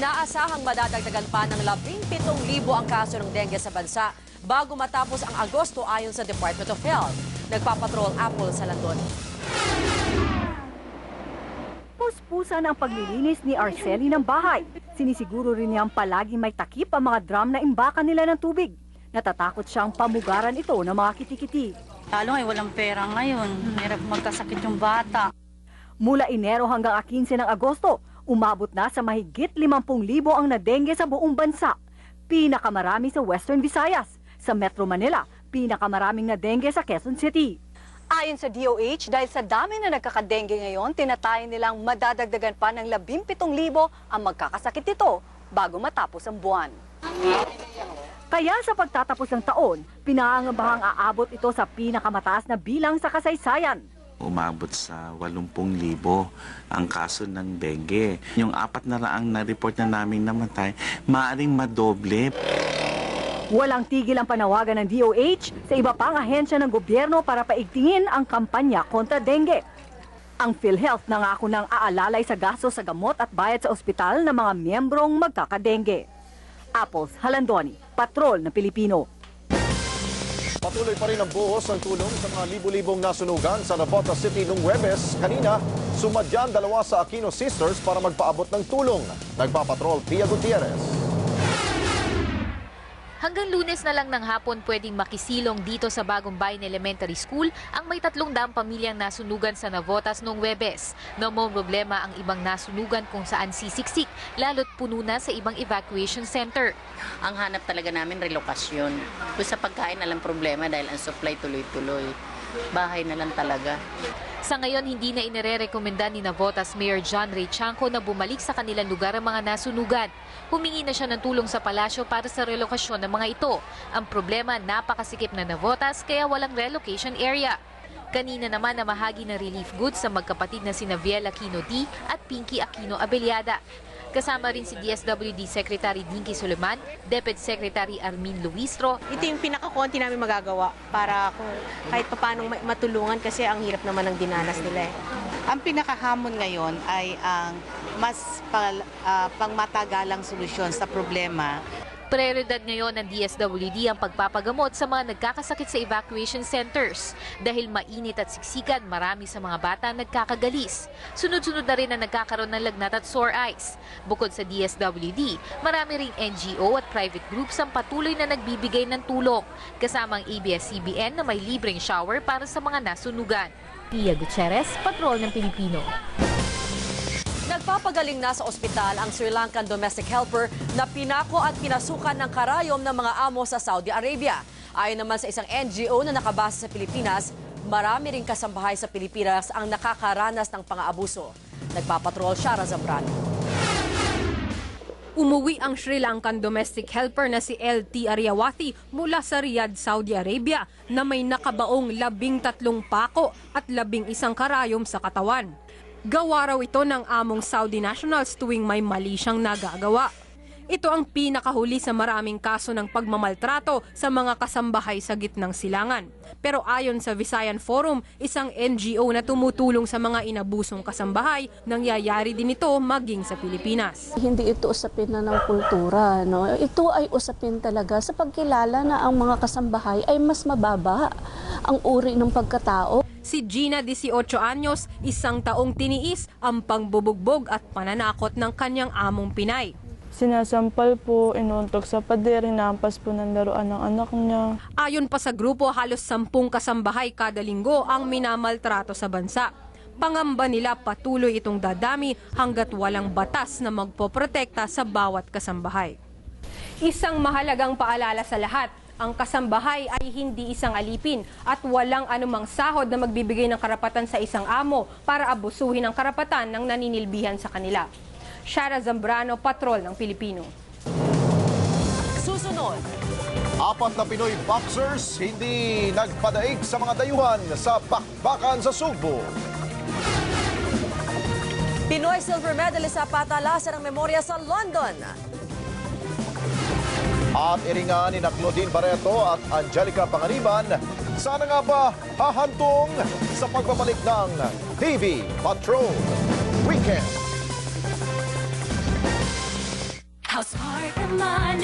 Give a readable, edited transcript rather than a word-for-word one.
Inaasahang madadagdagan pa ng 17,000 ang kaso ng dengue sa bansa bago matapos ang Agosto ayon sa Department of Health. Nagpapatrol Apple sa Landon. Puspusan ang paglilinis ni Arceli ng bahay. Sinisiguro rin niyang palaging may takip ang mga drum na imbakan nila ng tubig. Natatakot siyang pamugaran ito ng mga kitikiti. Lalo ay walang pera ngayon. Hirap magkasakit yung bata. Mula Enero hanggang 15 ng Agosto, umabot na sa mahigit 50,000 ang nadengue sa buong bansa. Pinakamarami sa Western Visayas. Sa Metro Manila, pinakamaraming nadengue sa Quezon City. Ayon sa DOH, dahil sa dami na nagkakadengue ngayon, tinatayin nilang madadagdagan pa ng 17,000 ang magkakasakit nito bago matapos ang buwan. Kaya sa pagtatapos ng taon, pinangangambahang aabot ito sa pinakamataas na bilang sa kasaysayan. Umabot sa 80,000 ang kaso ng dengue. Yung 400 na report na namin namatay, maaaring madoble. Walang tigil ang panawagan ng DOH sa iba pang ahensya ng gobyerno para paigtingin ang kampanya kontra dengue. Ang PhilHealth nangako ng aalalay sa gasto sa gamot at bayad sa ospital ng mga miyembrong magkakadengue. Apples, Halandoni, Patrol ng Pilipino. Patuloy pa rin ang buhos ng tulong sa mga libu-libong nasunugan sa Navotas City noong Huwebes. Kanina, sumadyan 2 sa Aquino Sisters para magpaabot ng tulong. Nagpapatrol, Pia Gutierrez. Hanggang Lunes na lang ng hapon pwedeng makisilong dito sa Bagong Bayan Elementary School ang may 300 pamilyang nasunugan sa Navotas noong Huwebes. No more problema ang ibang nasunugan kung saan sisiksik, lalo't puno na sa ibang evacuation center. Ang hanap talaga namin relokasyon. Kung sa pagkain na lang problema dahil ang supply tuloy-tuloy. Bahay na lang talaga. Sa ngayon, hindi na inirerekomenda ni Navotas Mayor John Ray Chanco na bumalik sa kanilang lugar ang mga nasunugan. Humingi na siya ng tulong sa palasyo para sa relokasyon ng mga ito. Ang problema, napakasikip na Navotas kaya walang relocation area. Kanina naman namahagi ng relief goods sa magkapatid na sina Viel Aquino D at Pinky Aquino Abellada. Kasama rin si DSWD Secretary Dinky Suleman, Deputy Secretary Armin Luistro. Ito yung pinakakonti namin magagawa para kahit paano matulungan kasi ang hirap naman ng dinanas nila. Ang pinakahamon ngayon ay ang mas pangmatagalang solusyon sa problema. Prioridad ngayon ng DSWD ang pagpapagamot sa mga nagkakasakit sa evacuation centers. Dahil mainit at siksikan, marami sa mga bata nagkakagalis. Sunod-sunod na rin ang nagkakaroon ng lagnat at sore eyes. Bukod sa DSWD, marami ring NGO at private groups ang patuloy na nagbibigay ng tulong. Kasama ang ABS-CBN na may libreng shower para sa mga nasunugan. Pia Gutierrez, Patrol ng Pilipino. Nagpapagaling na sa ospital ang Sri Lankan domestic helper na pinako at pinasukan ng karayom ng mga amo sa Saudi Arabia. Ayon naman sa isang NGO na nakabase sa Pilipinas, marami ring kasambahay sa Pilipinas ang nakakaranas ng pang-aabuso. Nagpapatrol Shara Zambrano. Umuwi ang Sri Lankan domestic helper na si LT Aryawati mula sa Riyadh, Saudi Arabia na may nakabaong 13 pako at 11 karayom sa katawan. Gawa raw ito ng among Saudi nationals tuwing may mali siyang nagagawa. Ito ang pinakahuli sa maraming kaso ng pagmamaltrato sa mga kasambahay sa gitnang silangan. Pero ayon sa Visayan Forum, isang NGO na tumutulong sa mga inabusong kasambahay, nangyayari din ito maging sa Pilipinas. Hindi ito usapin na ng kultura. No? Ito ay usapin talaga sa pagkilala na ang mga kasambahay ay mas mababa ang uri ng pagkatao. Si Gina, 18 anyos, 1 taong tiniis ang pangbubugbog at pananakot ng kanyang among Pinay. Sinasampal po, inuntok sa pader, hinampas po ng laruan ng anak niya. Ayon pa sa grupo, halos 10 kasambahay kada linggo ang minamaltrato sa bansa. Pangamba nila patuloy itong dadami hanggat walang batas na magpoprotekta sa bawat kasambahay. Isang mahalagang paalala sa lahat, ang kasambahay ay hindi isang alipin at walang anumang sahod na magbibigay ng karapatan sa isang amo para abusuhin ang karapatan ng naninilbihan sa kanila. Shara Zambrano, Patrol ng Pilipino. Susunod. 4 na Pinoy boxers hindi nagpadaig sa mga dayuhan sa bakbakan sa Sugbo. Pinoy silver medalist sa patalasan ng memorya sa London. At iringan ni Claudine Barreto at Angelica Panganiban, sana nga ba hahantong sa pagbabalik ng TV Patrol Weekend. the money.